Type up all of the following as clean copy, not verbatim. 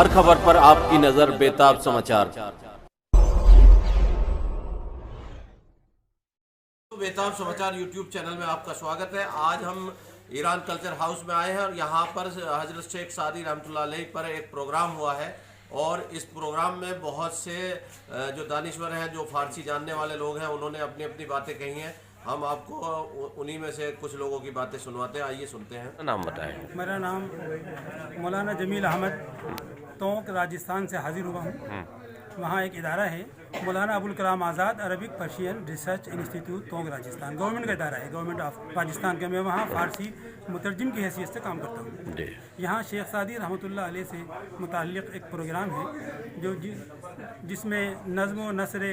हर खबर पर आपकी नजर बेताब समाचार। बेताब समाचार यूट्यूब चैनल में आपका स्वागत है। आज हम ईरान कल्चर हाउस में आए हैं और यहाँ पर हजरत शेख सादी रहमतुल्लाह अलैह पर एक प्रोग्राम हुआ है और इस प्रोग्राम में बहुत से जो दानिश्वर हैं, जो फारसी जानने वाले लोग हैं, उन्होंने अपनी अपनी बातें कही हैं। हम आपको उन्हीं में से कुछ लोगों की बातें सुनवाते हैं। आइए सुनते हैं। नाम बताएं। मेरा नाम मौलाना जमील अहमद तोंक राजस्थान से हाजिर हुआ हूँ। वहाँ एक इदारा है Maulana Abul Kalam Azad Arabic Persian research institute Tonk Rajasthan, government का इदारा है, गवर्नमेंट ऑफ पाकिस्तान के। मैं वहाँ फ़ारसी मुतरजिम की हैसियत से काम करता हूँ। यहाँ शेख सादी रहमतुल्लाह अलैह से मुताल्लिक़ एक प्रोग्राम है जो जिसमें नज़्म व नसर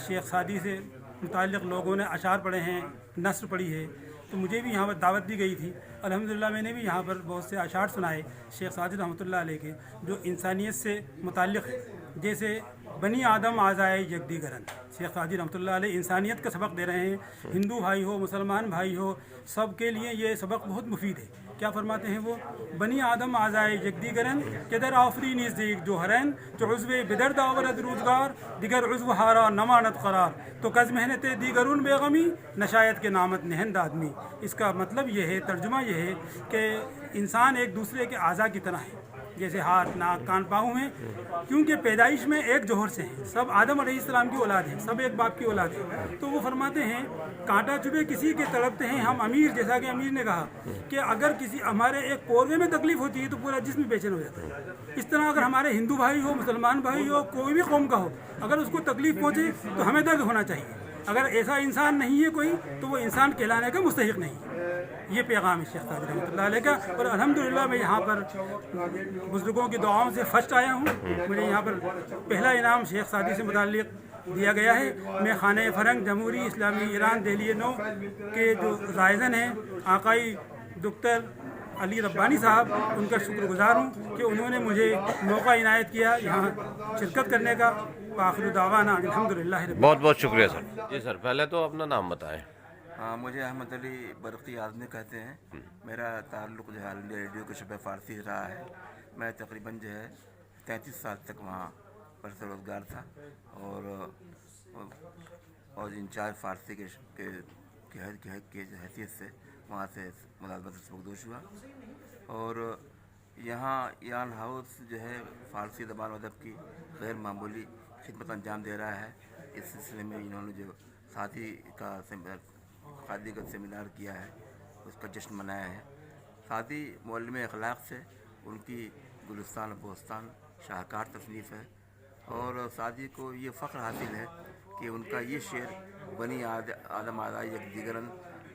शेख सादी से मुताल्लिक़ लोगों ने अशार पढ़े हैं, नस्र पढ़ी है। तो मुझे भी यहाँ पर दावत दी गई थी। अल्हम्दुलिल्लाह मैंने भी यहाँ पर बहुत से अशार सुनाए शेख सादी रहमतुल्लाह अलैह के, जो इंसानियत से मुताल्लिक़ है। जैसे बनी आदम आज़ाए यकदीगरन, शेख सादी रहमतुल्लाह अलैह इंसानियत का सबक दे रहे हैं। हिंदू भाई हो, मुसलमान भाई हो, सब के लिए ये सबक बहुत मुफीद है। क्या फरमाते हैं वो? बनी आदम आज़ाए यकदीगरन केदर आफरी नज़दीक जो हरैन जो उज़्व बिदर दावरद रोज़गार दिगर उज़्व हारा नमानत करार तो कज़ मेहनत दीगरुन बेगमी नशायत के नामत नहंद आदमी। इसका मतलब ये है, तर्जुमा ये है कि इंसान एक दूसरे के आज़ा की तरह है, जैसे हाथ, नाक, कान, पाँव हैं, क्योंकि पैदाइश में एक जोहर से हैं। सब आदम अलैहिस्सलाम की औलाद हैं, सब एक बाप की औलाद हैं। तो वो फरमाते हैं कांटा चुभे किसी के तड़पते हैं हम अमीर, जैसा कि अमीर ने कहा कि अगर किसी हमारे एक पोरवे में तकलीफ होती है तो पूरा जिस्म बेचैन हो जाता है। इस तरह अगर हमारे हिंदू भाई हो, मुसलमान भाई हो, कोई भी कौम का हो, अगर उसको तकलीफ पहुँचे तो हमें दर्द होना चाहिए। अगर ऐसा इंसान नहीं है कोई तो वो इंसान कहलाने का मुस्तहिक नहीं है। ये पैगाम है शेख सादी रहमतुल्लाह अलैह का। और अल्हम्दुलिल्लाह मैं यहाँ पर बुजुर्गों की दुआओं से फर्स्ट आया हूँ। मुझे यहाँ पर पहला इनाम शेख सादी से मुताल्लिक़ दिया गया है। मैं खाने फरंग जमहूरी इस्लामी ईरान दिल्ली 9 के जो राइज़न हैं आकाई डॉक्टर अली रब्बानी साहब, उनका शुक्रगुजार हूँ कि उन्होंने मुझे मौका इनायत किया यहाँ शिरकत करने का। आखिर दावाना अल्हम्दुलिल्लाह। बहुत बहुत शुक्रिया सर। जी सर, पहले तो अपना नाम बताएं। मुझे अहमद अली बरक़ी आज़मी कहते हैं। मेरा ताल्लुक़ जो है रेडियो के शबे फ़ारसी रहा है। मैं तकरीबन जो है 33 साल तक वहाँ पर से रोज़गार था और इंचार्ज फ़ारसी के हैसियत से वहाँ से मुलाज़मत से सबकदोश हुआ। और यहाँ ईरान हाउस जो है फ़ारसी ज़बान व अदब की गैर मामूली खिदमत अंजाम दे रहा है। इस सिलसिले में इन्होंने जो शादी का सेमिनार किया है, उसका जश्न मनाया है। शादी मुअल्लिम अखलाक से उनकी गुलिस्तान बोस्तान शाहकार तसनीफ़ है और शादी को ये फ़ख्र हासिल है कि उनका ये शेर बनी आदम आज़ाए यकदीगरन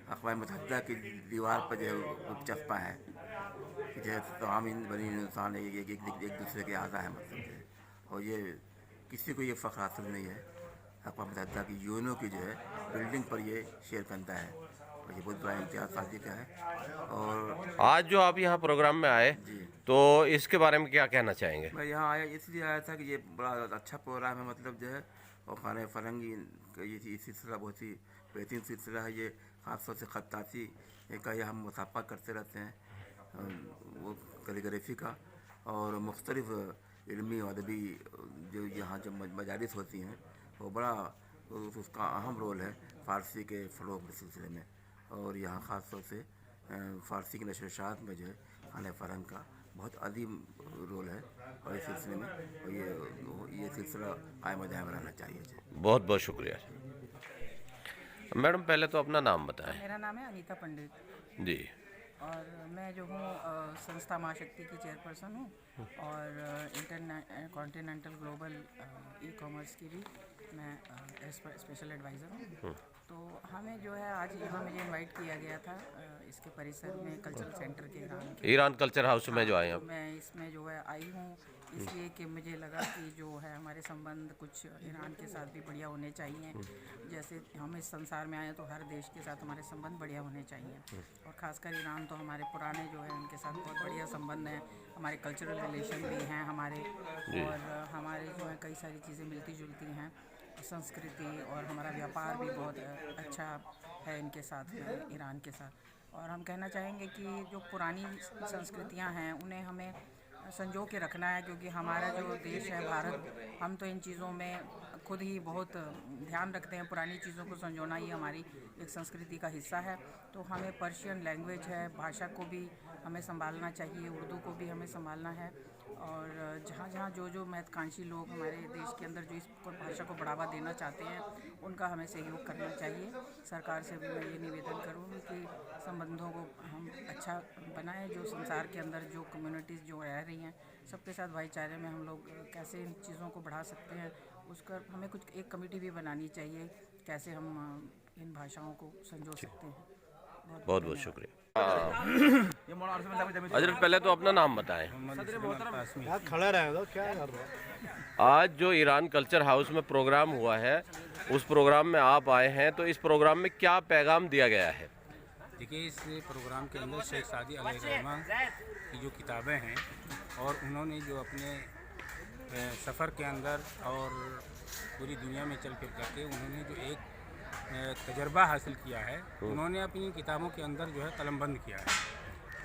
अक़वाम मुत्तहिदा की दीवार पर जो है चस्पा है कि जो है तमाम बनी इंसान एक दूसरे के आज़ा है, मतलब है। और ये किसी को ये फ़ख्र हासिल नहीं है। अक़वाम मुत्तहिदा की यूएनओ की जो है बिल्डिंग पर ये शेर बनता है और ये बहुत बड़ा इम्तियाज़ शादी का है। और आज जो आप यहाँ प्रोग्राम में आए तो इसके बारे में क्या कहना चाहेंगे? मैं यहाँ आया इसलिए आया था कि ये बड़ा अच्छा प्रोग्राम है, मतलब जो है। और खाने फरंगी का ये सिलसिला बहुत ही बेहतरीन सिलसिला है। ये ख़ासतौर से ख़त्ताती का ये हम मुसाफ़ा करते रहते हैं, वो कैलीग्राफी का। और मुख्तलिफ़ इल्मी और अदबी जो यहाँ जो मजालिस होती हैं वो बड़ा उसका अहम रोल है फ़ारसी के फ़रोग़ के सिलसिले में। और यहाँ ख़ास तौर से फ़ारसी की नशर इशाअत में जो है खाने फ़रंग का बहुत अजीम रोल है और इस सिलसिले में और ये सिलसिला कायम दायम रहना चाहिए। बहुत बहुत शुक्रिया मैडम। पहले तो अपना नाम बताएं। मेरा नाम है अनीता पंडित जी। और मैं जो हूँ संस्था माँ शक्ति की चेयरपर्सन हूँ और कॉन्टिनेंटल ग्लोबल ई कॉमर्स की भी मैं स्पेशल एडवाइज़र हूँ। तो हमें जो है आज यहाँ मुझे इनवाइट किया गया था इसके परिसर में कल्चरल सेंटर के ईरान कल्चर हाउस में जो आए हैं। मैं इसमें जो है आई हूँ इसलिए कि मुझे लगा कि जो है हमारे संबंध कुछ ईरान के साथ भी बढ़िया होने चाहिए। जैसे हम इस संसार में आए तो हर देश के साथ हमारे संबंध बढ़िया होने चाहिए और ख़ासकर ईरान तो हमारे पुराने जो है उनके साथ बहुत बढ़िया संबंध हैं। हमारे कल्चरल रिलेशन भी हैं हमारे, और हमारे जो है कई सारी चीज़ें मिलती जुलती हैं, संस्कृति और हमारा व्यापार भी बहुत अच्छा है इनके साथ में, ईरान के साथ। और हम कहना चाहेंगे कि जो पुरानी संस्कृतियां हैं उन्हें हमें संजो के रखना है, क्योंकि हमारा जो देश है भारत, हम तो इन चीज़ों में खुद ही बहुत ध्यान रखते हैं। पुरानी चीज़ों को संजोना ही हमारी एक संस्कृति का हिस्सा है। तो हमें पर्शियन लैंग्वेज है, भाषा को भी हमें संभालना चाहिए, उर्दू को भी हमें संभालना है। और जहाँ जहाँ जो महत्वाकांक्षी लोग हमारे देश के अंदर जो इस भाषा को बढ़ावा देना चाहते हैं, उनका हमें सहयोग करना चाहिए। सरकार से भी मैं ये निवेदन करूँगी कि संबंधों को हम अच्छा बनाएं। जो संसार के अंदर जो कम्युनिटीज़ जो रह रही हैं, सबके साथ भाईचारे में हम लोग कैसे इन चीज़ों को बढ़ा सकते हैं, उसका हमें कुछ एक कमेटी भी बनानी चाहिए, कैसे हम इन भाषाओं को संजो सकते हैं। बहुत बहुत शुक्रिया। हजरत पहले तो अपना नाम बताएं। खड़ा रहे तो क्या कर रहे हो? आज जो ईरान कल्चर हाउस में प्रोग्राम हुआ है, उस प्रोग्राम में आप आए हैं, तो इस प्रोग्राम में क्या पैगाम दिया गया है? देखिए, इस प्रोग्राम के अंदर शेख सादी अलैहिर्रहमान की जो किताबें हैं और उन्होंने जो अपने सफ़र के अंदर और पूरी दुनिया में चल फिर करके उन्होंने जो एक तजर्बा हासिल किया है, उन्होंने अपनी किताबों के अंदर जो है कलमबंद किया है।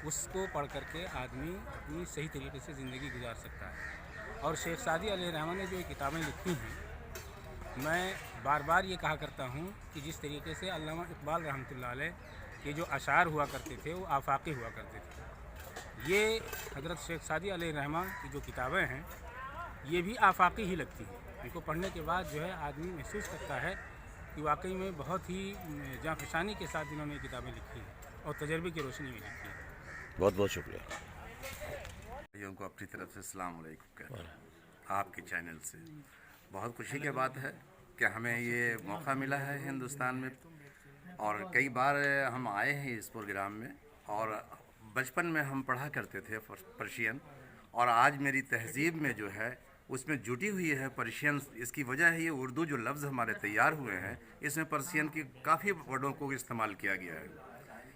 उसको पढ़ करके आदमी अपनी सही तरीके से ज़िंदगी गुजार सकता है। और शेख सादी अलैहिर्रहमान ने जो ये किताबें लिखी हैं, मैं बार बार ये कहा करता हूँ कि जिस तरीके से अल्लामा इकबाल रहमतुल्लाह अलैह के जो अशार हुआ करते थे वो आफाकी हुआ करते थे, ये हज़रत शेख सादी अलैहिर्रहमान की जो किताबें हैं ये भी आफाकी ही लगती हैं। इनको पढ़ने के बाद जो है आदमी महसूस करता है कि वाकई में बहुत ही जाँफशानी के साथ इन्होंने किताबें लिखी हैं और तजर्बे की रोशनी में लिखी है। बहुत बहुत शुक्रिया। भाइयों को अपनी तरफ से अस्सलाम वालेकुम कहता हूं। आपके चैनल से बहुत खुशी की बात है कि हमें ये मौका मिला है हिंदुस्तान में, और कई बार हम आए हैं इस प्रोग्राम में, और बचपन में हम पढ़ा करते थे पर्शियन, और आज मेरी तहजीब में जो है उसमें जुटी हुई है पर्शियन। इसकी वजह है ये उर्दू जो लफ्ज़ हमारे तैयार हुए हैं, इसमें पर्शियन की काफ़ी वर्डों को इस्तेमाल किया गया है।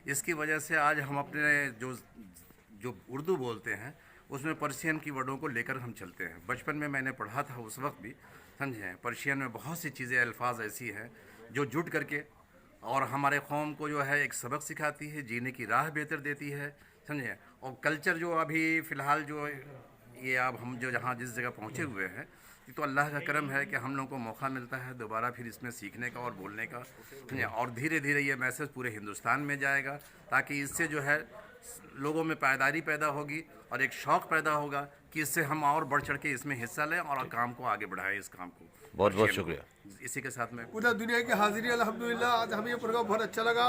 इसकी वजह से आज हम अपने जो उर्दू बोलते हैं उसमें पर्शियन की वर्डों को लेकर हम चलते हैं। बचपन में मैंने पढ़ा था उस वक्त भी, समझें, पर्शियन में बहुत सी चीज़ें अल्फाज ऐसी हैं जो जुट करके और हमारे कौम को जो है एक सबक सिखाती है, जीने की राह बेहतर देती है, समझें। और कल्चर जो अभी फ़िलहाल जो ये अब हम जो जहाँ जिस जगह पहुँचे हुए हैं, तो अल्लाह का करम है कि हम लोगों को मौका मिलता है दोबारा फिर इसमें सीखने का और बोलने का, और धीरे धीरे ये मैसेज पूरे हिंदुस्तान में जाएगा, ताकि इससे जो है लोगों में पायदारी पैदा होगी और एक शौक़ पैदा होगा कि इससे हम और बढ़ चढ़ के इसमें हिस्सा लें और काम को आगे बढ़ाएं, इस काम को। बहुत बहुत शुक्रिया। इसी के साथ में पूरा दुनिया की हाजिरी अल्हम्दुलिल्लाह। आज हमें ये प्रोग्राम बहुत अच्छा लगा,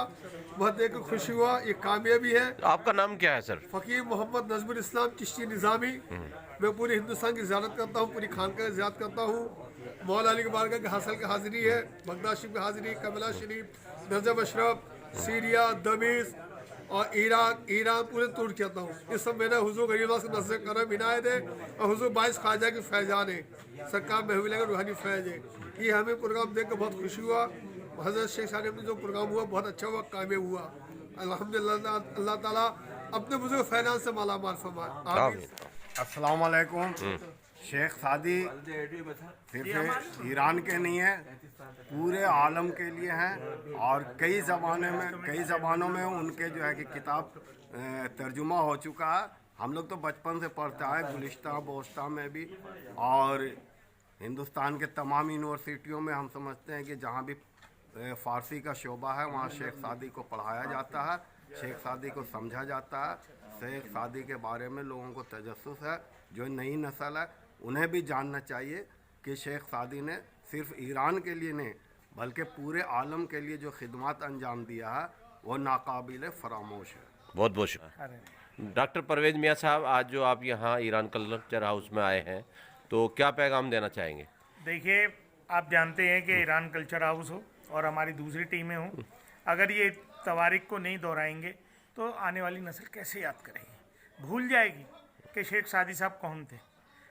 बहुत देख कर खुशी हुआ। ये कामयाबी है। आपका नाम क्या है सर? फ़कीर मोहम्मद नज़मुल इस्लाम चिश्ती निज़ामी। मैं पूरे हिंदुस्तान की ज़ियारत करता हूँ, पूरी खानका की ज़ियारत करता हूँ। मौला अली की बारगाह के हासिल की हाज़िरी है, बगदाद शरीफ की हाज़िरी, करबला शरीफ, नजफ़ अशरफ, सीरिया, दमिश्क और ईरान पूरे टूर करता हूँ। इस सब मेरा हुजूर गरीब से नज़र करम इनायत है, और हुजूर 22 ख्वाजा के फैज़ान है, सरकार महविल का रूहानी फैज़ है। ये हमें प्रोग्राम देख कर बहुत खुशी हुआ। हज़रत शेख साहब में जो प्रोग्राम हुआ बहुत अच्छा हुआ, कामयाब हुआ। अल्हम्दुलिल्लाह, अल्लाह ताला अपने बुजुर्ग फैज़ान से माला माल फरमाए। आमीन। अस्सलाम वालेकुम। शेख सादी सिर्फ ईरान के नहीं है, पूरे आलम के लिए हैं, और कई ज़बानों में उनके जो है कि किताब तर्जुमा हो चुका है। हम लोग तो बचपन से पढ़ते आए, गुलिस्तां बोस्ता में भी, और हिंदुस्तान के तमाम यूनिवर्सिटियों में हम समझते हैं कि जहाँ भी फ़ारसी का शोबा है वहाँ शेख सादी को पढ़ाया जाता है, शेख सादी को समझा जाता है। शेख सादी के बारे में लोगों को तजस्सुस है। जो नई नस्ल है उन्हें भी जानना चाहिए कि शेख सादी ने सिर्फ ईरान के लिए नहीं बल्कि पूरे आलम के लिए जो खिदमत अंजाम दिया है वो नाकाबिल फरामोश है। बहुत बहुत शुक्रिया। डॉक्टर परवेज़ मियाँ साहब, आज जो आप यहाँ ईरान कल्चर हाउस में आए हैं, तो क्या पैगाम देना चाहेंगे? देखिए, आप जानते हैं कि ईरान कल्चर हाउस हो और हमारी दूसरी टीमें हों, अगर ये तवारीख को नहीं दोहराएंगे तो आने वाली नस्ल कैसे याद करेगी, भूल जाएगी कि शेख सादी साहब कौन थे।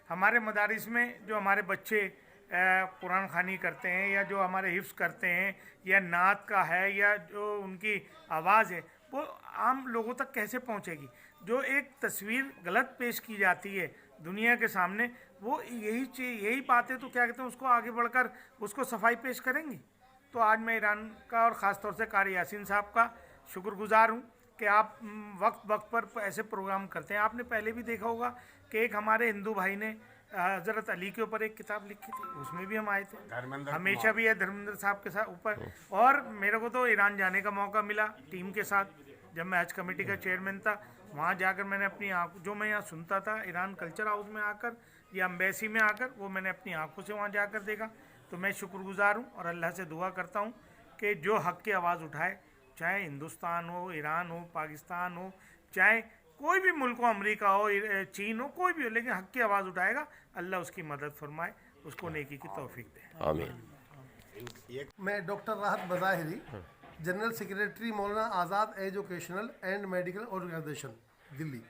हमारे मदारिस में जो हमारे बच्चे कुरान खानी करते हैं या जो हमारे हिफ्ज़ करते हैं या नात का है या जो उनकी आवाज़ है, वो आम लोगों तक कैसे पहुंचेगी? जो एक तस्वीर गलत पेश की जाती है दुनिया के सामने, वो यही बात है, तो क्या कहते हैं, उसको आगे बढ़कर उसको सफाई पेश करेंगी। तो आज मैं ईरान का और ख़ास तौर से कारी यासीन साहब का शुक्रगुज़ार हूँ कि आप वक्त वक्त पर ऐसे प्रोग्राम करते हैं। आपने पहले भी देखा होगा कि एक हमारे हिंदू भाई ने हज़रत अली के ऊपर एक किताब लिखी थी, उसमें भी हम आए थे। हमेशा भी है धर्मेंद्र साहब के साथ ऊपर। और मेरे को तो ईरान जाने का मौका मिला टीम के साथ, जब मैं हज कमेटी का चेयरमैन था। वहाँ जाकर मैंने अपनी आँख, जो मैं यहाँ सुनता था ईरान कल्चर हाउस में आकर या अम्बेसी में आकर, वो मैंने अपनी आँखों से वहाँ जाकर देखा। तो मैं शुक्रगुजार हूँ और अल्लाह से दुआ करता हूँ कि जो हक़ की आवाज़ उठाए, चाहे हिंदुस्तान हो, ईरान हो, पाकिस्तान हो, चाहे कोई भी मुल्क हो, अमेरिका हो, चीन हो, कोई भी हो, लेकिन हक़ की आवाज़ उठाएगा, अल्लाह उसकी मदद फरमाए, उसको नेकी की तौफीक दे। आमीन। मैं डॉक्टर राहत बज़ाहिरी, general secretary Maulana Azad educational and medical organisation Delhi,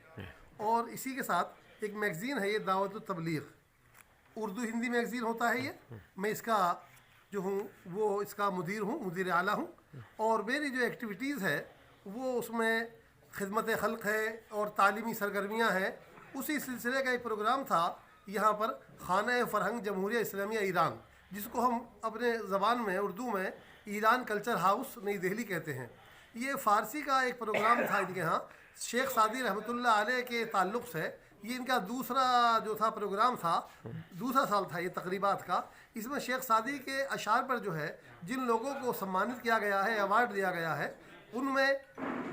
और इसी के साथ एक मैगज़ीन है ये दावत तबलीग, उर्दू हिंदी मैगज़ीन होता है ये। मैं इसका जो हूँ वो इसका मुदीर आला हूँ, और मेरी जो एक्टिविटीज़ है वो उसमें खिदमत खल्क है और तालीमी सरगर्मियाँ हैं। उसी सिलसिले का एक प्रोग्राम था यहाँ पर, खाना फ़रहंग जमहूरिया इस्लामिया ईरान, जिसको हम अपने ज़बान में उर्दू में ईरान कल्चर हाउस नई दिल्ली कहते हैं। ये फ़ारसी का एक प्रोग्राम था इनके यहाँ, शेख सादी रहमतुल्लाह अलैह के ताल्लुक़ से। ये इनका दूसरा जो था प्रोग्राम था, दूसरा साल था ये तकरीबात का। इसमें शेख सादी के अशार पर जो है जिन लोगों को सम्मानित किया गया है, अवार्ड दिया गया है, उनमें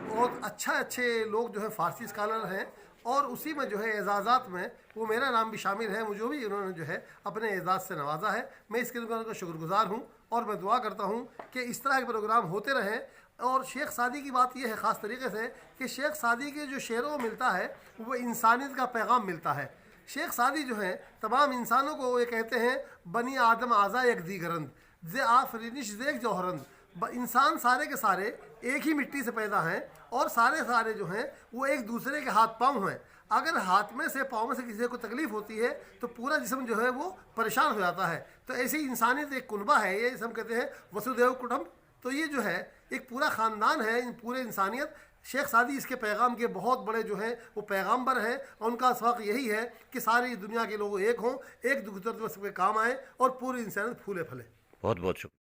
बहुत अच्छे लोग जो है फ़ारसी स्कॉलर हैं, और उसी में जो है एजाज़ात में वो मेरा नाम भी शामिल है। मुझे भी उन्होंने जो है अपने एजाज़ से नवाजा है। मैं इसके लिए उनका शुक्रगुजार हूँ, और मैं दुआ करता हूँ कि इस तरह के प्रोग्राम होते रहें। और शेख सादी की बात यह है ख़ास तरीके से कि शेख सादी के जो शेरों मिलता है वो इंसानियत का पैगाम मिलता है। शेख सादी जो है तमाम इंसानों को ये कहते हैं, बनी आदम आज़ा एक दीगरंद जे आफरीनिश जेक जौहरंद। इंसान सारे के सारे एक ही मिट्टी से पैदा हैं, और सारे जो हैं वो एक दूसरे के हाथ पाँव हैं। अगर हाथ में से पाँव में से किसी को तकलीफ़ होती है तो पूरा जिस्म जो है वो परेशान हो जाता है। तो ऐसी इंसानियत एक कुनबा है, ये हम कहते हैं वसुदेव कुटुंब। तो ये जो है एक पूरा ख़ानदान है, इन पूरे इंसानियत। शेख सादी इसके पैगाम के बहुत बड़े जो हैं वो पैगाम्बर हैं, और उनका सबक यही है कि सारी दुनिया के लोग एक हों, एक दूसरे के काम आएँ, और पूरी इंसानियत फूले फले। बहुत बहुत शुक्रिया।